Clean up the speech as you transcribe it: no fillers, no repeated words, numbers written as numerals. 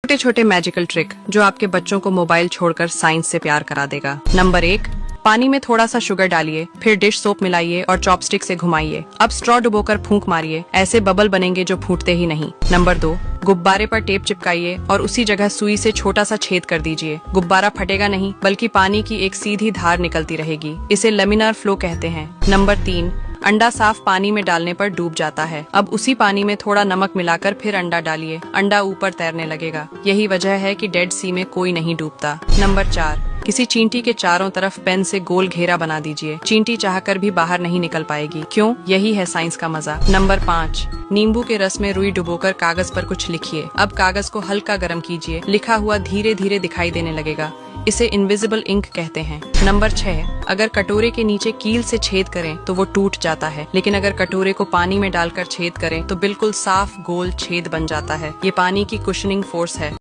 छोटे छोटे magical trick जो आपके बच्चों को मोबाइल छोड़कर साइंस से प्यार करा देगा। नंबर 1, पानी में थोड़ा सा शुगर डालिए, फिर डिश सोप मिलाइए और चॉपस्टिक से घुमाइए। अब स्ट्रॉ डुबोकर फूंक मारिए, ऐसे बबल बनेंगे जो फूटते ही नहीं। नंबर 2, गुब्बारे पर टेप चिपकाइए और उसी जगह सुई से छोटा सा छेद कर दीजिए। गुब्बारा फटेगा नहीं, बल्कि पानी की एक सीधी धार निकलती रहेगी। इसे लेमिनार फ्लो कहते हैं। नंबर 3, अंडा साफ पानी में डालने पर डूब जाता है। अब उसी पानी में थोड़ा नमक मिलाकर फिर अंडा डालिए, अंडा ऊपर तैरने लगेगा। यही वजह है कि डेड सी में कोई नहीं डूबता। नंबर 4, किसी चींटी के चारों तरफ पेन से गोल घेरा बना दीजिए। चींटी चाहकर भी बाहर नहीं निकल पाएगी। क्यों? यही है साइंस का मजा। नंबर 5, नींबू के रस में रुई डुबोकर कागज पर कुछ लिखिए। अब कागज को हल्का गर्म कीजिए, लिखा हुआ धीरे धीरे दिखाई देने लगेगा। इसे इनविजिबल इंक कहते हैं। नंबर 6, अगर कटोरे के नीचे कील से छेद करें तो वो टूट जाता है, लेकिन अगर कटोरे को पानी में डालकर छेद करें तो बिल्कुल साफ गोल छेद बन जाता है। ये पानी की कुशनिंग फोर्स है।